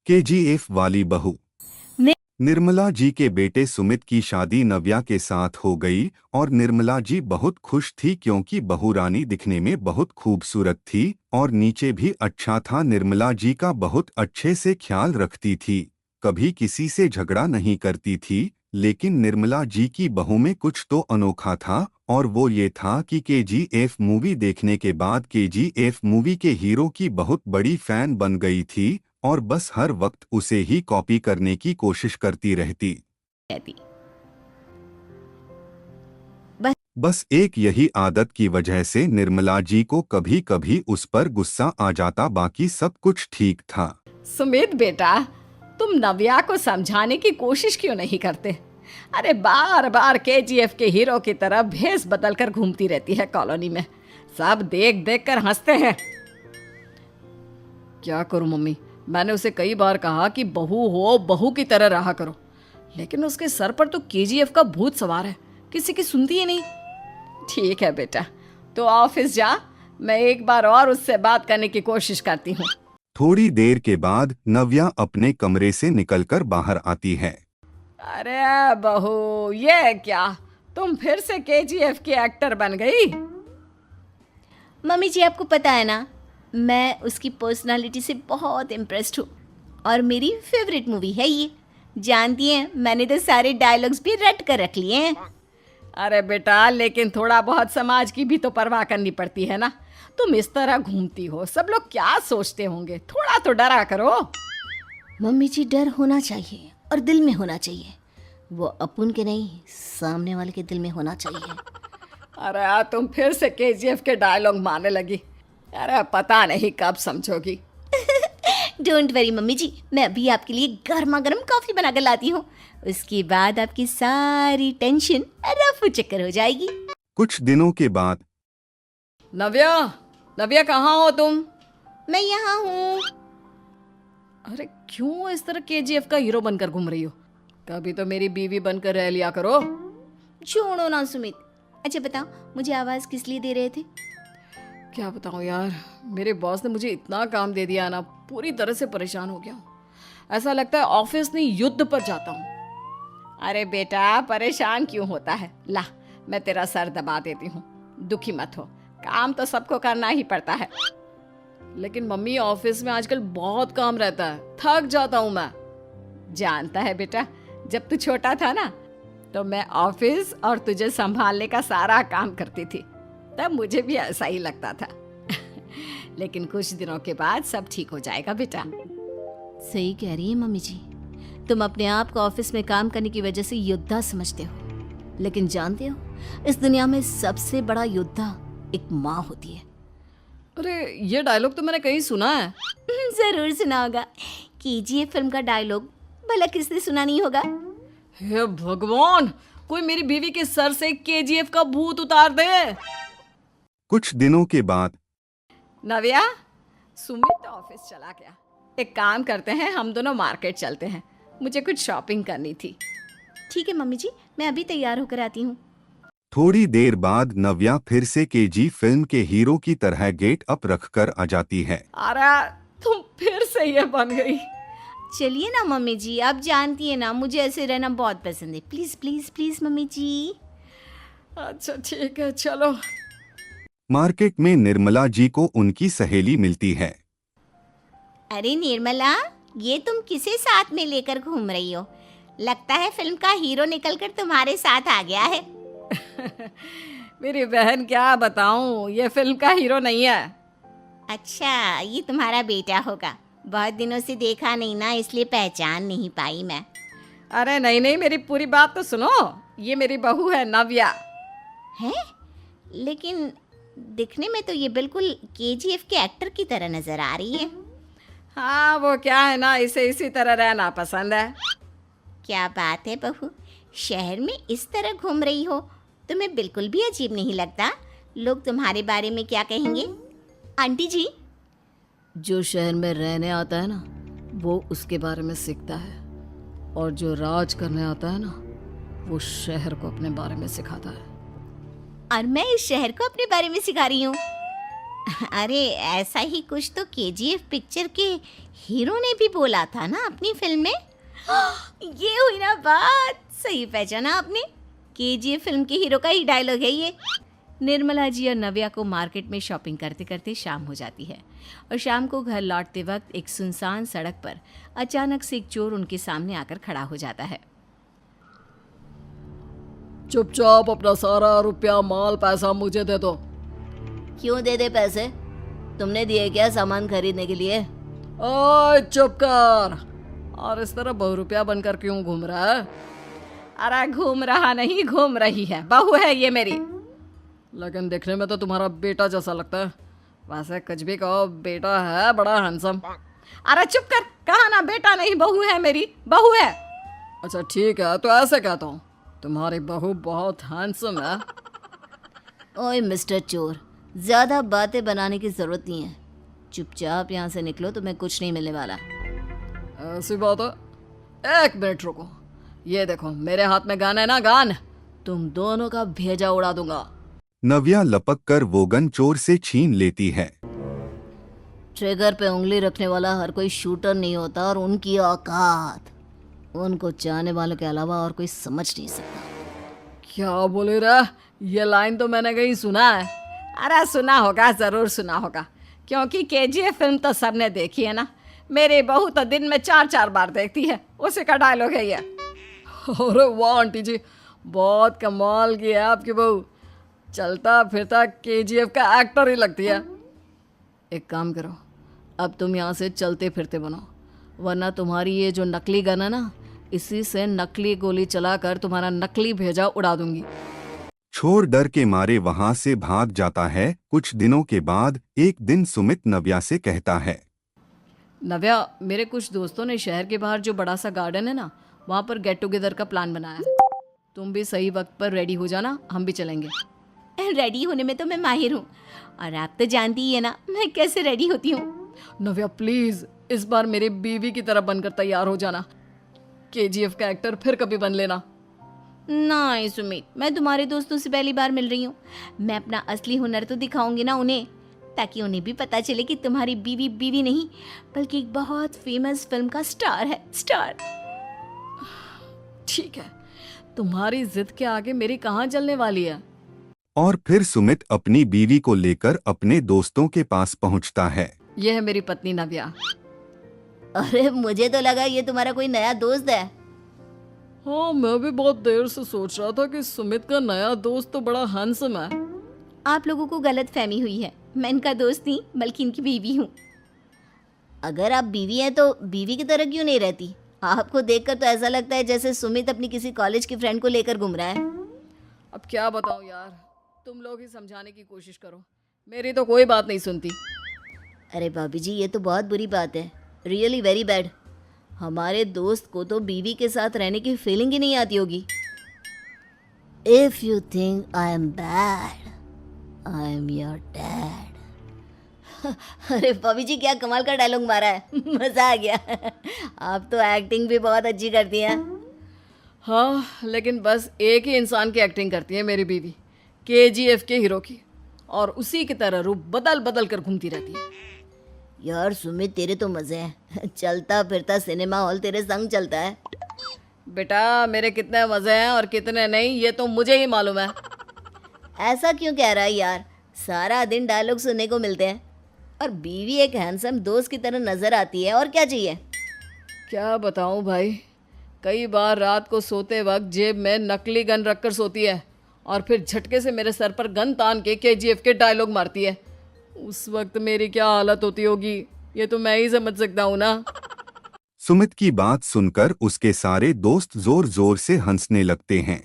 KGF वाली बहू। ने- निर्मला जी के बेटे सुमित की शादी नव्या के साथ हो गई और निर्मला जी बहुत खुश थी क्योंकि बहू रानी दिखने में बहुत खूबसूरत थी और नीचे भी अच्छा था। निर्मला जी का बहुत अच्छे से ख्याल रखती थी, कभी किसी से झगड़ा नहीं करती थी। लेकिन निर्मला जी की बहू में कुछ तो अनोखा था और वो ये था कि केजीएफ मूवी देखने के बाद केजीएफ मूवी के हीरो की बहुत बड़ी फैन बन गई थी और बस हर वक्त उसे ही कॉपी करने की कोशिश करती रहती। कहती बस एक यही आदत की वजह से निर्मला जी को कभी कभी उस पर गुस्सा आ जाता, बाकी सब कुछ ठीक था। सुमित बेटा, तुम नव्या को समझाने की कोशिश क्यों नहीं करते? अरे बार बार केजीएफ के हीरो की तरह भेस बदल कर घूमती रहती है कॉलोनी में। सब देख देख कर हंसते हैं। क्या करूं मम्मी, मैंने उसे कई बार कहा कि बहू हो बहू की तरह रहा करो, लेकिन उसके सर पर तो केजीएफ का भूत सवार है, किसी की सुनती ही नहीं। ठीक है बेटा, तो ऑफिस जा, मैं एक बार और उससे बात करने की कोशिश करती हूँ। थोड़ी देर के बाद नव्या अपने कमरे से निकलकर बाहर आती है। अरे बहू, ये क्या, तुम फिर से केजीएफ की एक्टर बन गई? मम्मी जी, आपको पता है ना, मैं उसकी पर्सनालिटी से बहुत इम्प्रेस्ड हूँ और मेरी फेवरेट मूवी है ये। जानती हैं, मैंने तो सारे डायलॉग्स भी रट कर रख लिए हैं। अरे बेटा, लेकिन थोड़ा बहुत समाज की भी तो परवाह करनी पड़ती है ना। तुम इस तरह घूमती हो, सब लोग क्या सोचते होंगे, थोड़ा तो डरा करो। मम्मी जी, डर होना चाहिए और दिल में होना चाहिए। वो अपुन के नहीं, सामने वाले के दिल में होना चाहिए। अरे तुम फिर से केजीएफ के डायलॉग मारने लगी। अरे पता नहीं कब समझोगी। डोंट वरी मम्मी जी, मैं अभी आपके लिए गर्मा गर्म कॉफ़ी बना कर लाती हूँ। उसके बाद आपकी सारी टेंशन रफू चक्कर हो जाएगी। कुछ दिनों के बाद नव्या, नव्या कहाँ हो तुम? मैं यहाँ हूँ। अरे क्यों इस तरह केजीएफ का हीरो बनकर घूम रही हो? कभी तो मेरी बीवी बनकर रह लिया करो। छोड़ो ना सुमित। अच्छा बताओ, मुझे आवाज़ किस लिए दे रहे थे? क्या बताऊँ यार, मेरे बॉस ने मुझे इतना काम दे दिया ना, पूरी तरह से परेशान हो गया हूँ। ऐसा लगता है ऑफिस नहीं युद्ध पर जाता हूँ। अरे बेटा, परेशान क्यों होता है? ला, मैं तेरा सर दबा देती हूँ, दुखी मत हो। काम तो सबको करना ही पड़ता है। लेकिन मम्मी, ऑफिस में आजकल बहुत काम रहता है, थक जाता हूँ मैं। जानता है बेटा, जब तू छोटा था ना, तो मैं ऑफिस और तुझे संभालने का सारा काम करती थी, तब मुझे भी ऐसा ही लगता था। लेकिन कुछ दिनों के बाद सब ठीक हो जाएगा बेटा। सही कह रही है मम्मी जी। तुम अपने आप को ऑफिस में काम करने की वजह से योद्धा समझते हो, लेकिन जानते हो, इस दुनिया में सबसे बड़ा योद्धा एक माँ होती है। अरे ये डायलॉग तो मैंने कहीं सुना है। जरूर सुना होगा। केजीएफ फिल्म का डायलॉग भला किसने सुना नहीं होगा? हे भगवान, कोई मेरी बीवी के सर से केजीएफ का भूत उतार दे। कुछ दिनों के बाद नव्या, सुमित ऑफिस चला गया। एक काम करते हैं, हम दोनों मार्केट चलते हैं, मुझे कुछ शॉपिंग करनी थी। ठीक है मम्मी जी, मैं अभी तैयार होकर आती हूँ। थोड़ी देर बाद नव्या फिर से केजी फिल्म के हीरो की तरह गेट अप रखकर आ जाती है। अरे तुम फिर से ये बन गई। चलिए ना मम्मी जी, आप जानती है ना, मुझे ऐसे रहना बहुत पसंद है। प्लीज प्लीज प्लीज मम्मी जी। अच्छा ठीक है, चलो। मार्केट में निर्मला जी को उनकी सहेली मिलती है। अरे निर्मला, ये तुम किसे साथ में लेकर घूम रही हो? लगता है फिल्म का हीरो निकलकर तुम्हारे साथ आ गया है। मेरी बहन, क्या बताऊं, ये फिल्म का हीरो नहीं है। अच्छा, ये तुम्हारा बेटा होगा। बहुत दिनों से देखा नहीं ना, इसलिए पहचान नहीं पाई मैं। अरे नहीं नहीं, मेरी पूरी बात तो सुनो। ये मेरी बहू है नव्या। है? लेकिन दिखने में तो ये बिल्कुल केजीएफ के एक्टर की तरह नजर आ रही है। हाँ, वो क्या है ना, इसे इसी तरह रहना पसंद है। क्या बात है बहू, शहर में इस तरह घूम रही हो, तुम्हें बिल्कुल भी अजीब नहीं लगता? लोग तुम्हारे बारे में क्या कहेंगे? आंटी जी, जो शहर में रहने आता है ना, वो उसके बारे में सीखता है, और जो राज करने आता है ना, वो शहर को अपने बारे में सिखाता है। और मैं इस शहर को अपने बारे में सिखा रही हूँ। अरे ऐसा ही कुछ तो केजीएफ पिक्चर के हीरो ने भी बोला था ना अपनी फिल्म में। ये हुई ना बात, सही पहचाना आपने। केजीएफ फिल्म के हीरो का ही डायलॉग है ये। निर्मला जी और नव्या को मार्केट में शॉपिंग करते करते शाम हो जाती है और शाम को घर लौटते वक्त एक सुनसान सड़क पर अचानक से एक चोर उनके सामने आकर खड़ा हो जाता है। चुपचाप अपना सारा रुपया माल पैसा मुझे दे दो। क्यों दे दे पैसे? तुमने दिए क्या सामान खरीदने के लिए? ओए चुप कर। और इस तरह बहुरुपया बनकर क्यों घूम रहा है? अरे घूम रहा नहीं, घूम रही है, बहू है ये मेरी। लेकिन देखने में तो तुम्हारा बेटा जैसा लगता है। वैसे कुछ भी कहो, बेटा है बड़ा हैंडसम। अरे चुप कर, कहा ना बेटा नहीं बहू है मेरी, बहू है। अच्छा ठीक है, तो ऐसे कहता हूँ, तुम्हारी बहू बहुत हैंडसम है। ओए मिस्टर चोर, ज़्यादा बातें बनाने की ज़रूरत नहीं है। चुपचाप यहाँ से निकलो, तुम्हें कुछ नहीं मिलने वाला। ऐसी बात है? एक मिनट रुको, ये देखो मेरे हाथ में गन है ना, गन। तुम दोनों का भेजा उड़ा दूंगा। नव्या लपक कर वो गन चोर से छीन लेती है। ट्रिगर पे उंगली रखने वाला हर कोई शूटर नहीं होता, और उनकी औकात उनको चाहने वालों के अलावा और कोई समझ नहीं सकता। क्या बोले रे? ये लाइन तो मैंने कहीं सुना है। अरे सुना होगा, ज़रूर सुना होगा, क्योंकि केजीएफ फिल्म तो सबने देखी है ना। मेरी बहू तो दिन में 4-4 बार देखती है, उसी का डायलॉग है ये। अरे वाह आंटी जी, बहुत कमाल की है आपकी बहू। चलता फिरता केजीएफ का एक्टर ही लगती है। एक काम करो, अब तुम यहाँ से चलते फिरते बनो, वरना तुम्हारी ये जो नकली गन है ना, इसी से नकली गोली चलाकर तुम्हारा नकली भेजा उड़ा दूंगी। चोर डर के मारे वहां से भाग जाता है। कुछ दिनों के बाद एक दिन सुमित नव्या से कहता है, नव्या, मेरे कुछ दोस्तों ने शहर के बाहर जो बड़ा सा गार्डन है ना, वहाँ पर गेट टुगेदर का प्लान बनाया है। तुम भी सही वक्त पर रेडी हो जाना, हम भी चलेंगे। रेडी होने में तो मैं माहिर हूँ, और आप तो जानती ही है ना मैं कैसे रेडी होती हूँ। नव्या प्लीज, इस बार मेरी बीवी की तरह बनकर तैयार हो जाना। केजीएफ का एक्टर फिर कभी बन लेना। नहीं सुमित, मैं तुम्हारे दोस्तों से पहली बार मिल रही हूँ। मैं अपना असली हुनर तो दिखाऊंगी ना उन्हें, ताकि उन्हें भी पता चले कि तुम्हारी बीवी बीवी नहीं, बल्कि एक बहुत फेमस फिल्म का स्टार है, स्टार। ठीक है, तुम्हारी जिद के आगे मेरी कहाँ चलने वाली है। और फिर सुमित अपनी बीवी को लेकर अपने दोस्तों के पास पहुंचता है। यह है मेरी पत्नी नव्या। अरे मुझे तो लगा ये तुम्हारा कोई नया दोस्त है। हाँ, मैं भी बहुत देर से सोच रहा था कि सुमित का नया दोस्त तो बड़ा हैंडसम है। आप लोगों को गलत फहमी हुई है, मैं इनका दोस्त नहीं बल्कि इनकी बीवी हूँ। अगर आप बीवी हैं तो बीवी की तरह क्यों नहीं रहती? आपको देखकर तो ऐसा लगता है जैसे सुमित अपनी किसी कॉलेज की फ्रेंड को लेकर घूम रहा है। अब क्या बताऊँ यार, तुम लोग ही समझाने की कोशिश करो, मेरी तो कोई बात नहीं सुनती। अरे भाभी जी, ये तो बहुत बुरी बात है, रियली वेरी बैड। हमारे दोस्त को तो बीवी के साथ रहने की फीलिंग ही नहीं आती होगी। If you think I am bad, I am your dad. अरे भाभी जी, क्या कमाल का डायलॉग मारा है, मजा आ गया। आप तो एक्टिंग भी बहुत अच्छी करती हैं। हाँ, लेकिन बस एक ही इंसान की एक्टिंग करती है मेरी बीवी, केजीएफ के हीरो की, और उसी की तरह रूप बदल बदल कर घूमती रहती है। यार सुमित, तेरे तो मजे हैं, चलता फिरता सिनेमा हॉल तेरे संग चलता है। बेटा, मेरे कितने मजे हैं और कितने नहीं ये तो मुझे ही मालूम है। ऐसा क्यों कह रहा है यार? सारा दिन डायलॉग सुनने को मिलते हैं, और बीवी एक हैंडसम दोस्त की तरह नजर आती है, और क्या चाहिए? क्या बताऊं भाई, कई बार रात को सोते वक्त जेब में नकली गन रखकर सोती है और फिर झटके से मेरे सर पर गन तान के केजीएफ के डायलॉग मारती है। उस वक्त मेरी क्या हालत होती होगी ये तो मैं ही समझ सकता हूँ ना। सुमित की बात सुनकर उसके सारे दोस्त जोर जोर से हंसने लगते हैं।